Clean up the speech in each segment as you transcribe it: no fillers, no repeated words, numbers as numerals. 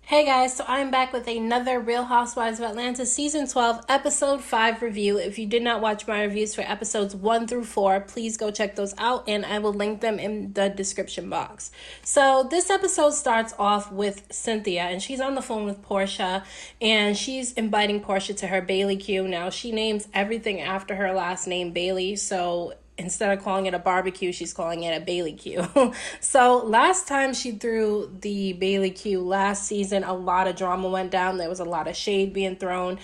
Hey guys, so I'm back with another Real Housewives of Atlanta Season 12, Episode 5 review. If you did not watch my reviews for episodes 1 through 4, please go check those out and I will link them in the description box. So this episode starts off with Cynthia and she's on the phone with Portia and she's inviting Portia to her Bailey Q. Now she names everything after her last name, Bailey, so instead of calling it a barbecue, she's calling it a Bailey Q. So last time she threw the Bailey Q last season, a lot of drama went down. There was a lot of shade being thrown.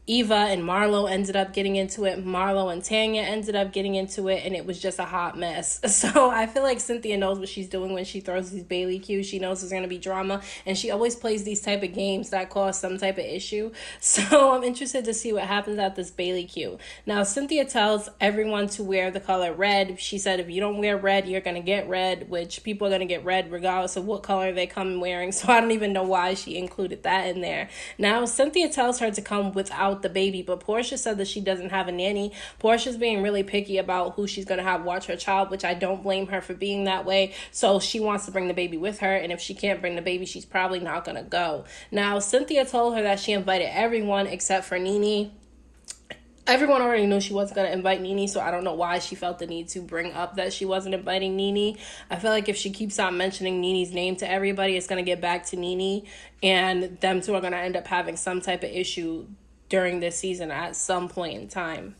Eva and Marlo ended up getting into it. Marlo and Tanya ended up getting into it, and it was just a hot mess. So I feel like Cynthia knows what she's doing when she throws these Bailey cues. She knows there's going to be drama, and she always plays these type of games that cause some type of issue. So I'm interested to see what happens at this Bailey cue. Now, Cynthia tells everyone to wear the color red. She said if you don't wear red, you're going to get red, which people are going to get red regardless of what color they come wearing. So I don't even know why she included that in there. Now, Cynthia tells her to come without the baby, but Portia said that she doesn't have a nanny. Portia's being really picky about who she's going to have watch her child, which I don't blame her for being that way. So she wants to bring the baby with her, and if she can't bring the baby, she's probably not going to go. Now, Cynthia told her that she invited everyone except for Nene. Everyone already knew she wasn't going to invite Nene, so I don't know why she felt the need to bring up that she wasn't inviting Nene. I feel like if she keeps on mentioning Nene's name to everybody, it's going to get back to Nene, and them two are going to end up having some type of issue during this season at some point in time.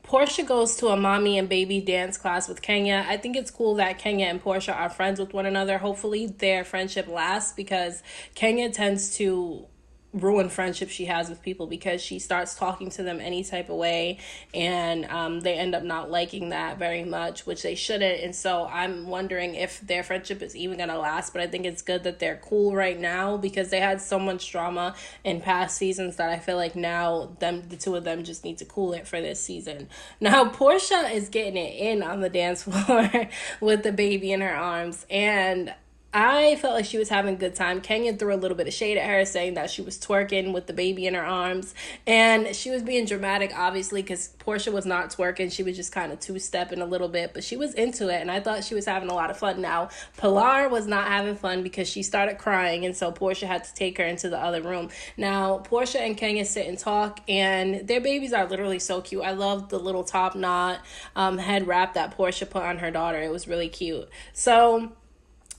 Portia goes to a mommy and baby dance class with Kenya. I think it's cool that Kenya and Portia are friends with one another. Hopefully their friendship lasts because Kenya tends to ruin friendship she has with people because she starts talking to them any type of way, and they end up not liking that very much, which they shouldn't. And so I'm wondering if their friendship is even gonna last, but I think it's good that they're cool right now because they had so much drama in past seasons that I feel like now the two of them just need to cool it for this season. Now Portia is getting it in on the dance floor with the baby in her arms, and I felt like she was having a good time. Kenya threw a little bit of shade at her, saying that she was twerking with the baby in her arms. And she was being dramatic, obviously, because Portia was not twerking. She was just kind of two-stepping a little bit. But she was into it, and I thought she was having a lot of fun. Now, Pilar was not having fun because she started crying, and so Portia had to take her into the other room. Now, Portia and Kenya sit and talk, and their babies are literally so cute. I love the little top knot head wrap that Portia put on her daughter. It was really cute. So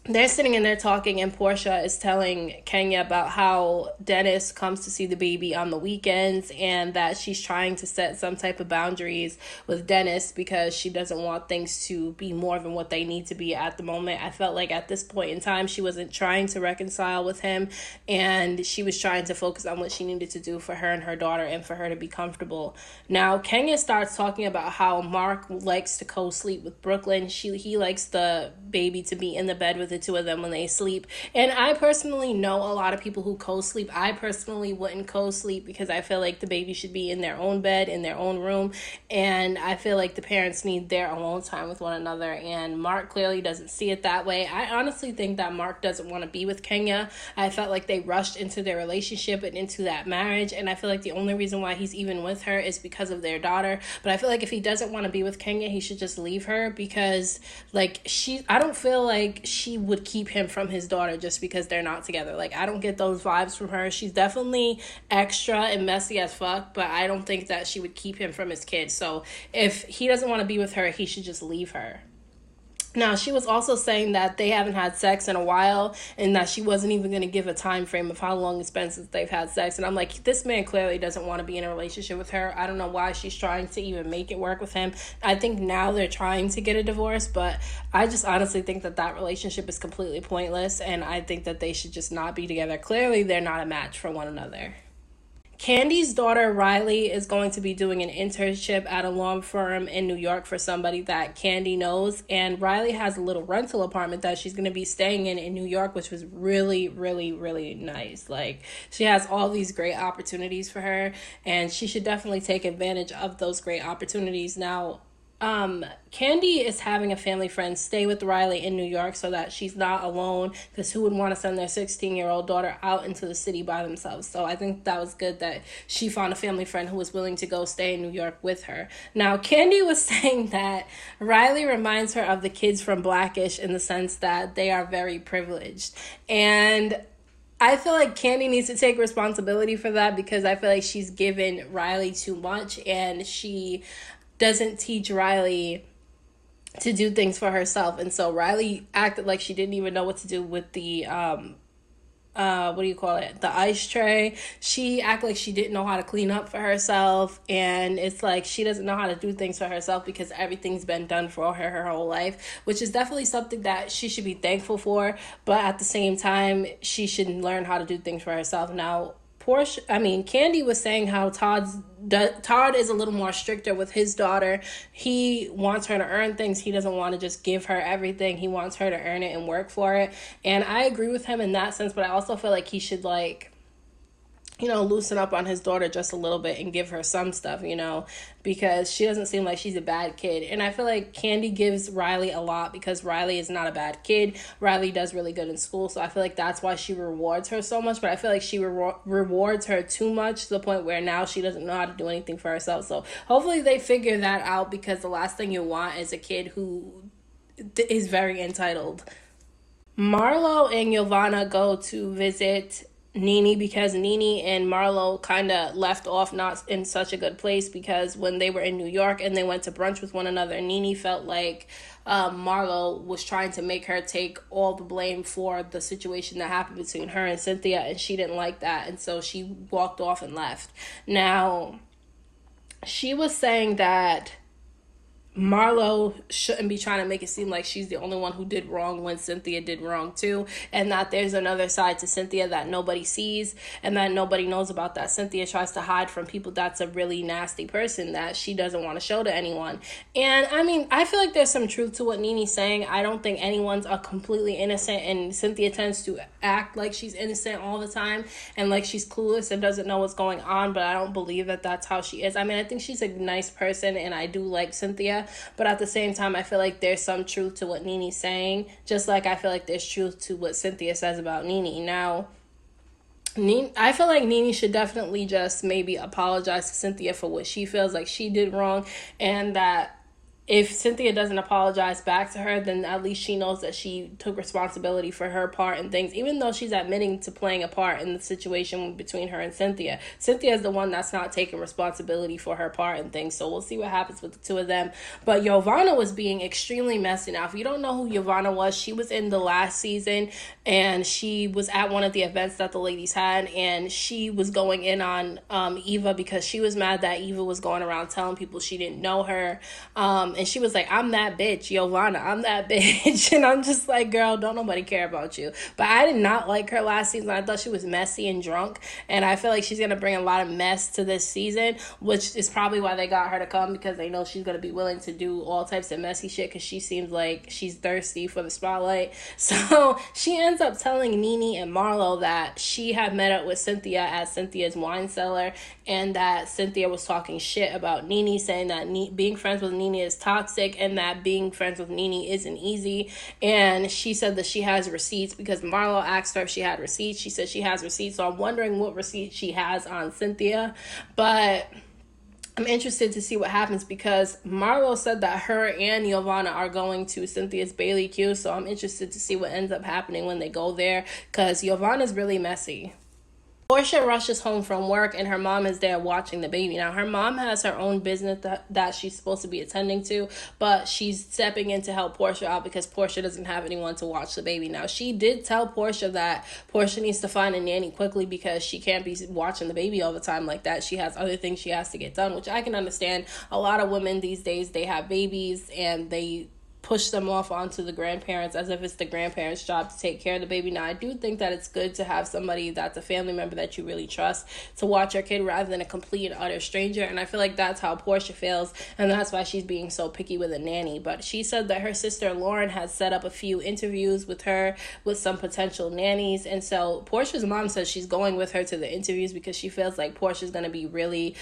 they're sitting in there talking, and Portia is telling Kenya about how Dennis comes to see the baby on the weekends and that she's trying to set some type of boundaries with Dennis because she doesn't want things to be more than what they need to be at the moment. I felt like at this point in time, she wasn't trying to reconcile with him, and she was trying to focus on what she needed to do for her and her daughter and for her to be comfortable. Now, Kenya starts talking about how Mark likes to co-sleep with Brooklyn. He likes the baby to be in the bed with the two of them when they sleep. And I personally know a lot of people who co-sleep. I personally wouldn't co-sleep because I feel like the baby should be in their own bed, in their own room. And I feel like the parents need their alone time with one another. And Mark clearly doesn't see it that way. I honestly think that Mark doesn't want to be with Kenya. I felt like they rushed into their relationship and into that marriage. And I feel like the only reason why he's even with her is because of their daughter. But I feel like if he doesn't want to be with Kenya, he should just leave her because I don't feel like she would keep him from his daughter just because they're not together. Like, I don't get those vibes from her. She's definitely extra and messy as fuck, but I don't think that she would keep him from his kids. So if he doesn't want to be with her, he should just leave her. Now, she was also saying that they haven't had sex in a while and that she wasn't even going to give a time frame of how long it's been since they've had sex. And I'm like, this man clearly doesn't want to be in a relationship with her. I don't know why she's trying to even make it work with him. I think now they're trying to get a divorce, but I just honestly think that relationship is completely pointless, and I think that they should just not be together. Clearly, they're not a match for one another. Candy's daughter, Riley, is going to be doing an internship at a law firm in New York for somebody that Candy knows. And Riley has a little rental apartment that she's going to be staying in New York, which was really, really, really nice. Like, she has all these great opportunities for her, and she should definitely take advantage of those great opportunities. Now, Candy is having a family friend stay with Riley in New York so that she's not alone, because who would want to send their 16-year-old daughter out into the city by themselves? So I think that was good that she found a family friend who was willing to go stay in New York with her. Now, Candy was saying that Riley reminds her of the kids from Blackish in the sense that they are very privileged. And I feel like Candy needs to take responsibility for that, because I feel like she's given Riley too much, and she doesn't teach Riley to do things for herself. And so Riley acted like she didn't even know what to do with the what do you call it, the ice tray. She acted like she didn't know how to clean up for herself, and it's like she doesn't know how to do things for herself because everything's been done for her whole life, which is definitely something that she should be thankful for, but at the same time she should learn how to do things for herself. Now Candy was saying how Todd is a little more stricter with his daughter. He wants her to earn things. He doesn't want to just give her everything. He wants her to earn it and work for it. And I agree with him in that sense, but I also feel like he should, like, loosen up on his daughter just a little bit and give her some stuff, because she doesn't seem like she's a bad kid. And I feel like Candy gives Riley a lot because Riley is not a bad kid. Riley does really good in school, so I feel like that's why she rewards her so much. But I feel like she rewards her too much to the point where now she doesn't know how to do anything for herself. So hopefully they figure that out, because the last thing you want is a kid who is very entitled. Marlo and Giovanna go to visit Nene because Nene and Marlo kind of left off not in such a good place, because when they were in New York and they went to brunch with one another, Nene felt like Marlo was trying to make her take all the blame for the situation that happened between her and Cynthia, and she didn't like that, and so she walked off and left. Now, she was saying that Marlo shouldn't be trying to make it seem like she's the only one who did wrong when Cynthia did wrong too, and that there's another side to Cynthia that nobody sees and that nobody knows about, that Cynthia tries to hide from people. That's a really nasty person that she doesn't want to show to anyone. And I feel like there's some truth to what Nene's saying. I don't think anyone's completely innocent, and Cynthia tends to act like she's innocent all the time and like she's clueless and doesn't know what's going on, but I don't believe that that's how she is. I think she's a nice person and I do like Cynthia, but at the same time, I feel like there's some truth to what Nene's saying, just like I feel like there's truth to what Cynthia says about Nene. Now, I feel like Nene should definitely just maybe apologize to Cynthia for what she feels like she did wrong, and that if Cynthia doesn't apologize back to her, then at least she knows that she took responsibility for her part in things, even though she's admitting to playing a part in the situation between her and Cynthia. Cynthia is the one that's not taking responsibility for her part in things, so we'll see what happens with the two of them. But Giovanna was being extremely messy. Now, if you don't know who Giovanna was, she was in the last season, and she was at one of the events that the ladies had, and she was going in on Eva because she was mad that Eva was going around telling people she didn't know her. And she was like, I'm that bitch, Giovanna, I'm that bitch. And I'm just like, girl, don't nobody care about you. But I did not like her last season. I thought she was messy and drunk. And I feel like she's going to bring a lot of mess to this season, which is probably why they got her to come, because they know she's going to be willing to do all types of messy shit, because she seems like she's thirsty for the spotlight. So she ends up telling Nene and Marlo that she had met up with Cynthia at Cynthia's wine cellar, and that Cynthia was talking shit about Nene, saying that being friends with Nene is toxic and that being friends with Nene isn't easy. And she said that she has receipts, because Marlo asked her if she had receipts. She said she has receipts, so I'm wondering what receipts she has on Cynthia. But I'm interested to see what happens, because Marlo said that her and Giovanna are going to Cynthia's Bailey Q, so I'm interested to see what ends up happening when they go there, because Giovanna's really messy. Portia rushes home from work, and her mom is there watching the baby. Now, her mom has her own business that she's supposed to be attending to, but she's stepping in to help Portia out because Portia doesn't have anyone to watch the baby. Now, she did tell Portia that Portia needs to find a nanny quickly because she can't be watching the baby all the time like that. She has other things she has to get done, which I can understand. A lot of women these days, they have babies and they push them off onto the grandparents as if it's the grandparents' job to take care of the baby. Now, I do think that it's good to have somebody that's a family member that you really trust to watch your kid rather than a complete and utter stranger, and I feel like that's how Portia feels, and that's why she's being so picky with a nanny. But she said that her sister Lauren has set up a few interviews with her with some potential nannies, and so Portia's mom says she's going with her to the interviews because she feels like Portia's going to be really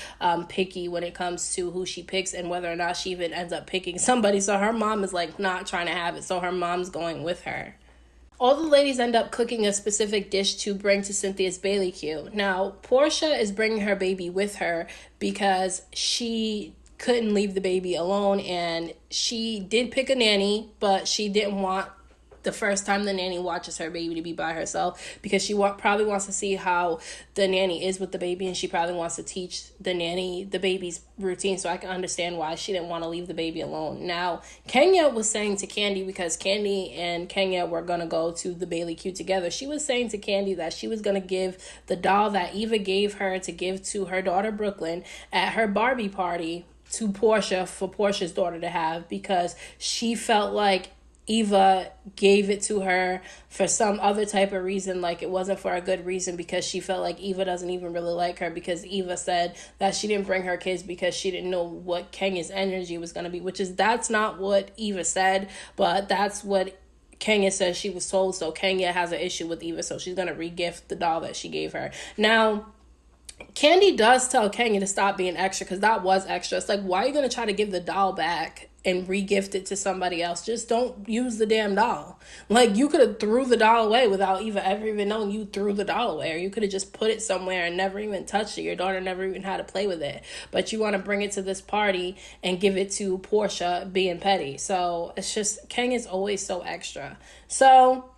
picky when it comes to who she picks and whether or not she even ends up picking somebody. So her mom is like not trying to have it, so her mom's going with her. All the ladies end up cooking a specific dish to bring to Cynthia's Bailey Q. Now, Portia is bringing her baby with her because she couldn't leave the baby alone, and she did pick a nanny, but she didn't want the first time the nanny watches her baby to be by herself, because she probably wants to see how the nanny is with the baby, and she probably wants to teach the nanny the baby's routine. So I can understand why she didn't want to leave the baby alone. Now, Kenya was saying to Candy, because Candy and Kenya were going to go to the Bailey Q together, she was saying to Candy that she was going to give the doll that Eva gave her to give to her daughter Brooklyn at her Barbie party to Portia, for Portia's daughter to have, because she felt like Eva gave it to her for some other type of reason, like it wasn't for a good reason, because she felt like Eva doesn't even really like her, because Eva said that she didn't bring her kids because she didn't know what Kenya's energy was going to be, that's not what Eva said, but that's what Kenya says she was told. So Kenya has an issue with Eva, so she's going to re-gift the doll that she gave her. Now, Candy does tell Kenya to stop being extra, because that was extra. It's like, why are you going to try to give the doll back and re-gift it to somebody else? Just don't use the damn doll. Like, you could have threw the doll away without Eva ever even knowing you threw the doll away, or you could have just put it somewhere and never even touched it. Your daughter never even had to play with it, but you want to bring it to this party and give it to Portia, being petty. So it's just, Kenya's always so extra. So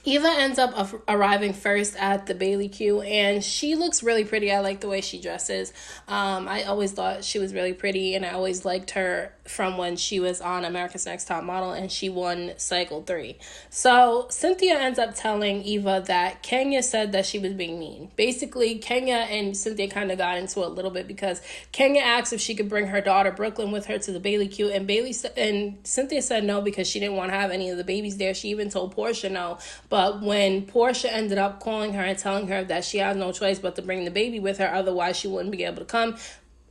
Eva ends up arriving first at the Bailey Q, and she looks really pretty. I like the way she dresses. I always thought she was really pretty, and I always liked her from when she was on America's Next Top Model, and she won Cycle 3. So Cynthia ends up telling Eva that Kenya said that she was being mean. Basically, Kenya and Cynthia kind of got into it a little bit, because Kenya asked if she could bring her daughter Brooklyn with her to the Bailey Q, and Cynthia said no, because she didn't want to have any of the babies there. She even told Portia no. But when Portia ended up calling her and telling her that she has no choice but to bring the baby with her, otherwise she wouldn't be able to come,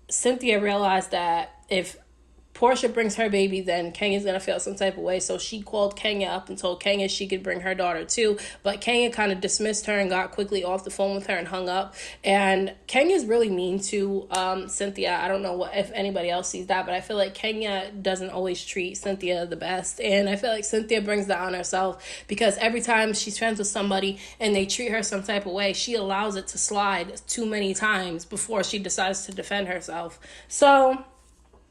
Cynthia realized that if Portia brings her baby, then Kenya's going to feel some type of way. So she called Kenya up and told Kenya she could bring her daughter too. But Kenya kind of dismissed her and got quickly off the phone with her and hung up. And Kenya's really mean to Cynthia. I don't know if anybody else sees that, but I feel like Kenya doesn't always treat Cynthia the best. And I feel like Cynthia brings that on herself, because every time she's friends with somebody and they treat her some type of way, she allows it to slide too many times before she decides to defend herself. So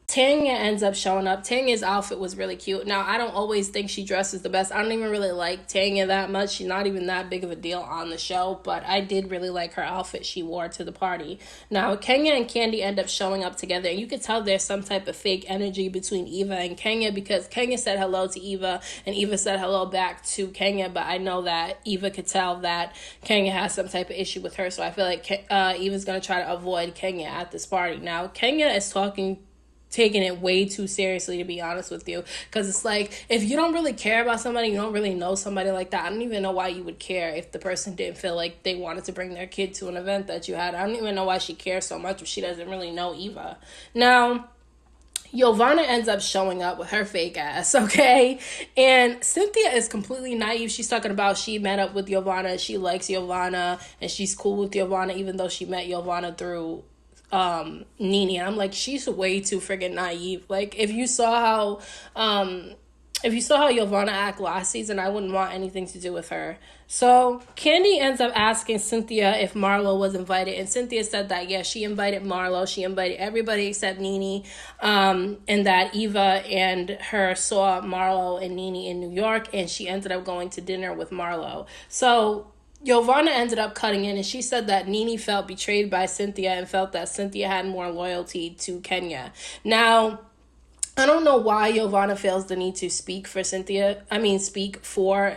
Tanya ends up showing up. Tanya's outfit was really cute. Now, I don't always think she dresses the best. I don't even really like Tanya that much. She's not even that big of a deal on the show, but I did really like her outfit she wore to the party. Now, Kenya and Candy end up showing up together, and you could tell there's some type of fake energy between Eva and Kenya, because Kenya said hello to Eva, and Eva said hello back to Kenya, but I know that Eva could tell that Kenya has some type of issue with her, so I feel like Eva's going to try to avoid Kenya at this party. Now, Kenya is taking it way too seriously, to be honest with you, because it's like, if you don't really care about somebody, you don't really know somebody like that, I don't even know why you would care if the person didn't feel like they wanted to bring their kid to an event that you had. I don't even know why she cares so much if she doesn't really know Eva. Now, Giovanna ends up showing up with her fake ass, okay? And Cynthia is completely naive. She's talking about she met up with Giovanna, she likes Giovanna, and she's cool with Giovanna, even though she met Giovanna through Nene. And I'm like, she's way too friggin' naive. Like, if you saw how Giovanna act last season, I wouldn't want anything to do with her. So Candy ends up asking Cynthia if Marlo was invited, and Cynthia said that yes, she invited Marlo, she invited everybody except Nene, and that Eva and her saw Marlo and Nene in New York, and she ended up going to dinner with Marlo. So Giovanna ended up cutting in, and she said that Nene felt betrayed by Cynthia and felt that Cynthia had more loyalty to Kenya. Now, I don't know why Giovanna feels the need to speak for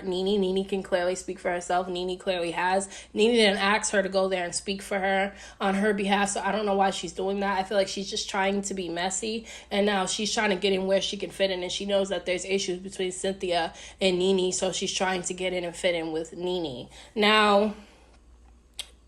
Nene. Nene can clearly speak for herself. Nene clearly has. Nene didn't ask her to go there and speak for her on her behalf, so I don't know why she's doing that. I feel like she's just trying to be messy, and now she's trying to get in where she can fit in, and she knows that there's issues between Cynthia and Nene, so she's trying to get in and fit in with Nene. Now,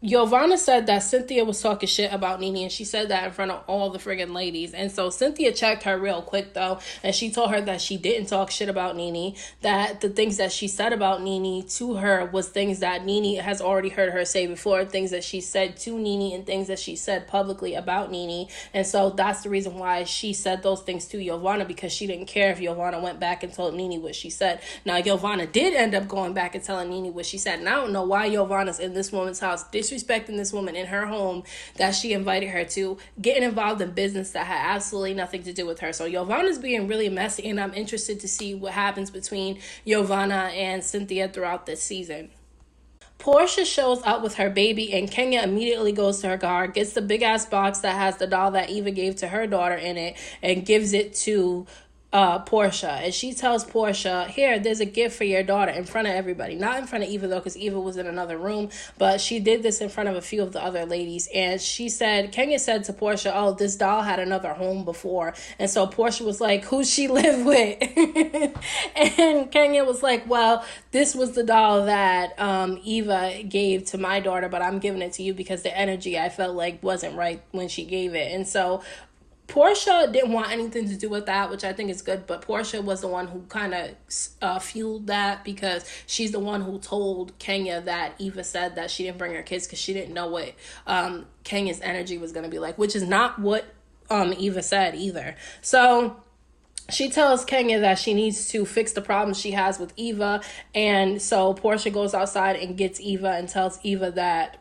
Giovanna said that Cynthia was talking shit about Nene, and she said that in front of all the friggin' ladies. And so Cynthia checked her real quick, though, and she told her that she didn't talk shit about Nene, that the things that she said about Nene to her was things that Nene has already heard her say before, things that she said to Nene and things that she said publicly about Nene. And so that's the reason why she said those things to Giovanna, because she didn't care if Giovanna went back and told Nene what she said. Now, Giovanna did end up going back and telling Nene what she said, and I don't know why Giovanna's in this woman's house disrespecting this woman in her home that she invited her to, getting involved in business that had absolutely nothing to do with her. So Giovanna's being really messy, and I'm interested to see what happens between Giovanna and Cynthia throughout this season. Portia shows up with her baby, and Kenya immediately goes to her car, gets the big ass box that has the doll that Eva gave to her daughter in it, and gives it to Portia. And she tells Portia, here, there's a gift for your daughter, in front of everybody. Not in front of Eva, though, because Eva was in another room, but she did this in front of a few of the other ladies. And Kenya said to Portia, oh, this doll had another home before. And so Portia was like, who's she live with? And Kenya was like, well, this was the doll that Eva gave to my daughter, but I'm giving it to you because the energy I felt like wasn't right when she gave it. And so Portia didn't want anything to do with that, which I think is good, but Portia was the one who kind of fueled that, because she's the one who told Kenya that Eva said that she didn't bring her kids because she didn't know what Kenya's energy was going to be like, which is not what Eva said either. So she tells Kenya that she needs to fix the problem she has with Eva, and so Portia goes outside and gets Eva and tells Eva that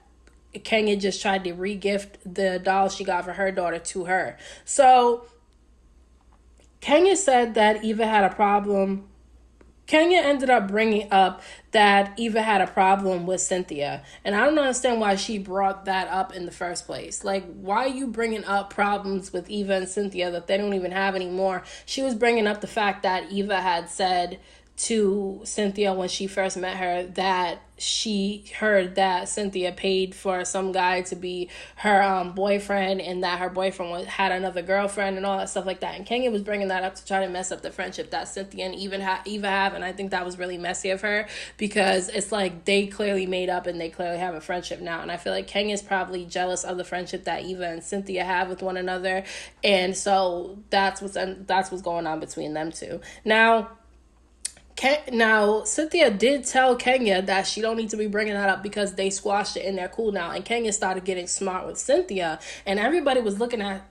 Kenya just tried to regift the doll she got for her daughter to her. So Kenya said that Eva had a problem. Kenya ended up bringing up that Eva had a problem with Cynthia. And I don't understand why she brought that up in the first place. Like, why are you bringing up problems with Eva and Cynthia that they don't even have anymore? She was bringing up the fact that Eva had said to Cynthia when she first met her that she heard that Cynthia paid for some guy to be her boyfriend, and that her boyfriend had another girlfriend and all that stuff like that. And Kenya was bringing that up to try to mess up the friendship that Cynthia and Eva have, and I think that was really messy of her, because it's like they clearly made up and they clearly have a friendship now. And I feel like Kenya's probably jealous of the friendship that Eva and Cynthia have with one another, and so that's what's going on between them two. Now, Cynthia did tell Kenya that she don't need to be bringing that up because they squashed it in their cool now. And Kenya started getting smart with Cynthia. And everybody was looking at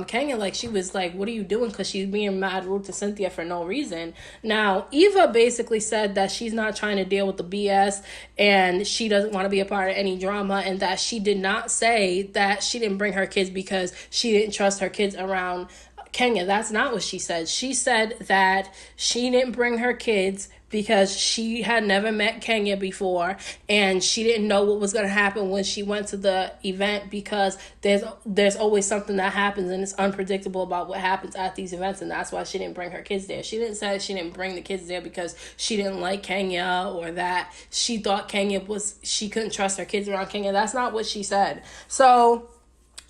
Kenya like she was like, what are you doing? Because she's being mad rude to Cynthia for no reason. Now, Eva basically said that she's not trying to deal with the BS and she doesn't want to be a part of any drama, and that she did not say that she didn't bring her kids because she didn't trust her kids around Kenya. That's not what she said. She said that she didn't bring her kids because she had never met Kenya before, and she didn't know what was going to happen when she went to the event, because there's always something that happens and it's unpredictable about what happens at these events, and that's why she didn't bring her kids there. She didn't say she didn't bring the kids there because she didn't like Kenya, or that she thought she couldn't trust her kids around Kenya. That's not what she said. So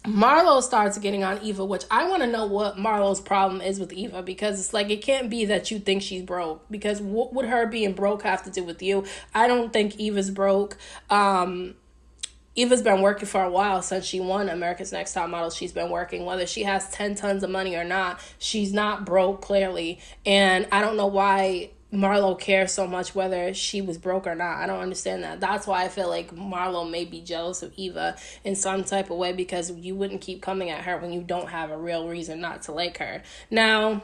Marlo starts getting on Eva, which I want to know what Marlo's problem is with Eva, because it's like, it can't be that you think she's broke, because what would her being broke have to do with you? I don't think Eva's broke. Eva's been working for a while since she won America's Next Top Model. She's been working, whether she has 10 tons of money or not. She's not broke, clearly, and I don't know why Marlo cares so much whether she was broke or not. I don't understand that. That's why I feel like Marlo may be jealous of Eva in some type of way, because you wouldn't keep coming at her when you don't have a real reason not to like her. Now,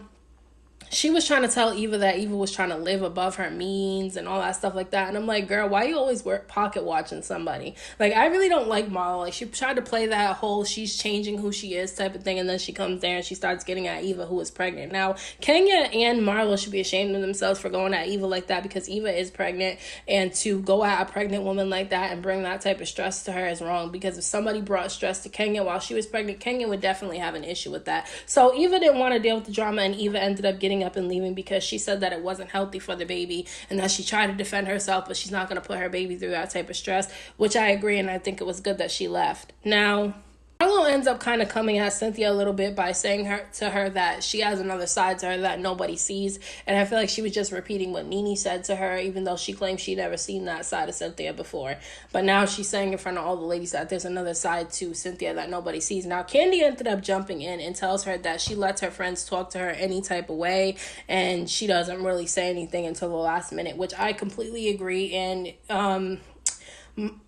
she was trying to tell Eva that Eva was trying to live above her means and all that stuff like that. And I'm like, girl, why you always pocket watching somebody? Like, I really don't like Marlo. Like, she tried to play that whole she's changing who she is type of thing. And then she comes there and she starts getting at Eva, who is pregnant. Now, Kenya and Marlo should be ashamed of themselves for going at Eva like that, because Eva is pregnant. And to go at a pregnant woman like that and bring that type of stress to her is wrong. Because if somebody brought stress to Kenya while she was pregnant, Kenya would definitely have an issue with that. So Eva didn't want to deal with the drama, and Eva ended up getting up and leaving because she said that it wasn't healthy for the baby, and that she tried to defend herself, but she's not going to put her baby through that type of stress, which I agree, and I think it was good that she left. Now, Marlo ends up kind of coming at Cynthia a little bit by saying to her that she has another side to her that nobody sees, and I feel like she was just repeating what Nene said to her, even though she claims she'd never seen that side of Cynthia before. But now she's saying in front of all the ladies that there's another side to Cynthia that nobody sees. Now, Candy ended up jumping in and tells her that she lets her friends talk to her any type of way, and she doesn't really say anything until the last minute, which I completely agree. And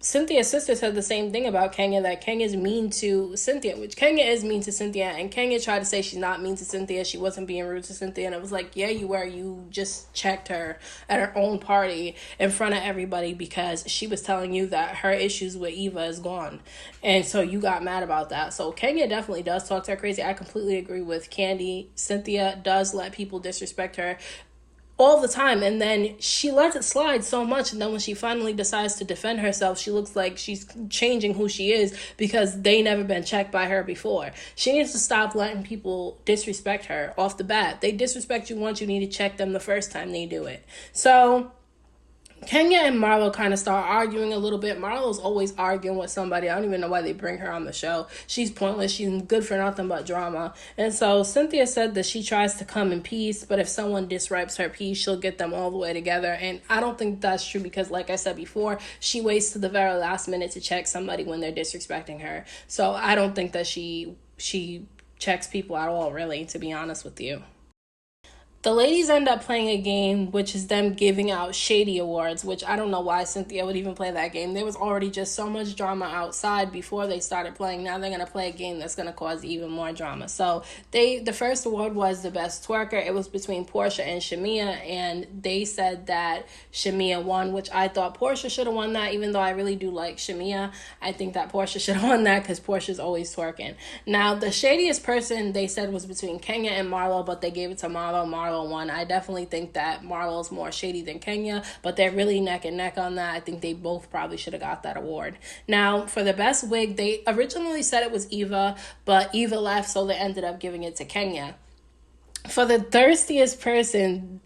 Cynthia's sister said the same thing about Kenya, that Kenya's mean to Cynthia, which Kenya is mean to Cynthia, and Kenya tried to say she's not mean to Cynthia, she wasn't being rude to Cynthia, and it was like, yeah, you were. You just checked her at her own party in front of everybody because she was telling you that her issues with Eva is gone, and so you got mad about that. So Kenya definitely does talk to her crazy. I completely agree with Candy. Cynthia does let people disrespect her all the time, and then she lets it slide so much, and then when she finally decides to defend herself, she looks like she's changing who she is because they never been checked by her before. She needs to stop letting people disrespect her off the bat. They disrespect you once, you need to check them the first time they do it. So Kenya and Marlo kind of start arguing a little bit. Marlo's always arguing with somebody. I don't even know why they bring her on the show. She's pointless. She's good for nothing but drama. And so Cynthia said that she tries to come in peace, but if someone disrupts her peace, she'll get them all the way together. And I don't think that's true because, like I said before, she waits to the very last minute to check somebody when they're disrespecting her. So I don't think that she checks people at all, really, to be honest with you. The ladies end up playing a game, which is them giving out shady awards, which I don't know why Cynthia would even play that game. There was already just so much drama outside before they started playing. Now they're going to play a game that's going to cause even more drama. So the first award was the best twerker. It was between Portia and Shamia, and they said that Shamia won, which I thought Portia should have won that, even though I really do like Shamia. I think that Portia should have won that because Portia's always twerking. Now, the shadiest person they said was between Kenya and Marlo, but they gave it to Marlo. Marlo won. I definitely think that Marlo's more shady than Kenya, but they're really neck and neck on that. I think they both probably should have got that award. Now, for the best wig, they originally said it was Eva, but Eva left, so they ended up giving it to Kenya. For the thirstiest person,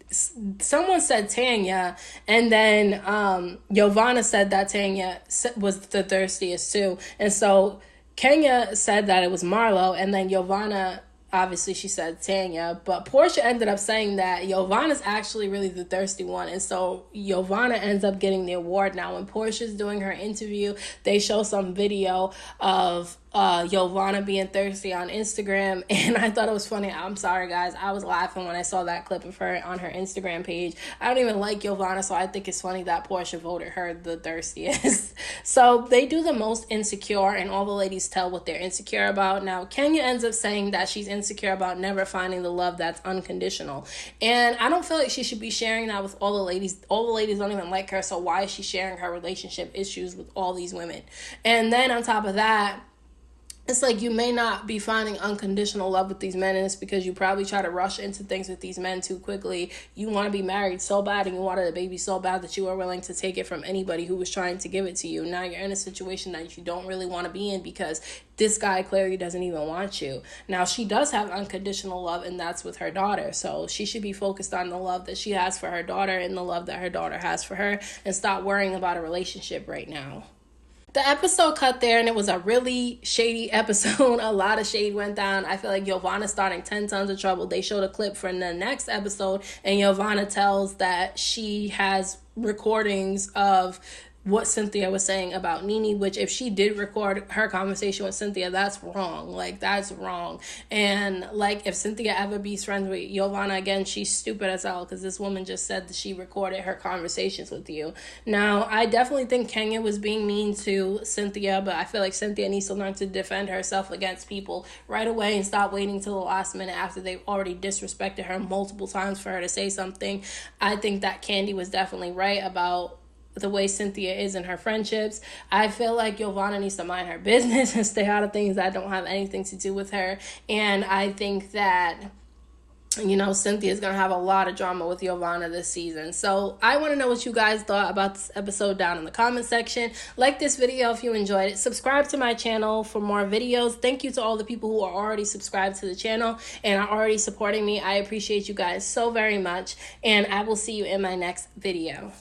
someone said Tanya, and then Giovanna said that Tanya was the thirstiest too. And so Kenya said that it was Marlo, and then Giovanna, obviously she said Tanya, but Portia ended up saying that Giovanna's actually really the thirsty one, and so Giovanna ends up getting the award. Now, when Portia's doing her interview, they show some video of Giovanna being thirsty on Instagram, and I thought it was funny. I'm sorry, guys. I was laughing when I saw that clip of her on her Instagram page. I don't even like Giovanna, so I think it's funny that Portia voted her the thirstiest. So they do the most insecure, and all the ladies tell what they're insecure about. Now, Kenya ends up saying that she's insecure about never finding the love that's unconditional, and I don't feel like she should be sharing that with all the ladies. All the ladies don't even like her, so why is she sharing her relationship issues with all these women? And then on top of that, it's like you may not be finding unconditional love with these men, and it's because you probably try to rush into things with these men too quickly. You want to be married so bad and you wanted a baby so bad that you are willing to take it from anybody who was trying to give it to you. Now you're in a situation that you don't really want to be in because this guy clearly doesn't even want you. Now, she does have unconditional love, and that's with her daughter. So she should be focused on the love that she has for her daughter and the love that her daughter has for her, and stop worrying about a relationship right now. The episode cut there, and it was a really shady episode. A lot of shade went down. I feel like Giovanna's starting 10 tons of trouble. They showed a clip from the next episode, and Giovanna tells that she has recordings of what Cynthia was saying about Nene, which if she did record her conversation with Cynthia, that's wrong. Like, that's wrong. And, like, if Cynthia ever be friends with Giovanna again, she's stupid as hell, because this woman just said that she recorded her conversations with you. Now, I definitely think Kenya was being mean to Cynthia, but I feel like Cynthia needs to learn to defend herself against people right away and stop waiting till the last minute after they've already disrespected her multiple times for her to say something. I think that Candy was definitely right about the way Cynthia is in her friendships. I feel like Giovanna needs to mind her business and stay out of things that don't have anything to do with her. And I think that, you know, Cynthia's going to have a lot of drama with Giovanna this season. So I want to know what you guys thought about this episode down in the comment section. Like this video if you enjoyed it. Subscribe to my channel for more videos. Thank you to all the people who are already subscribed to the channel and are already supporting me. I appreciate you guys so very much. And I will see you in my next video.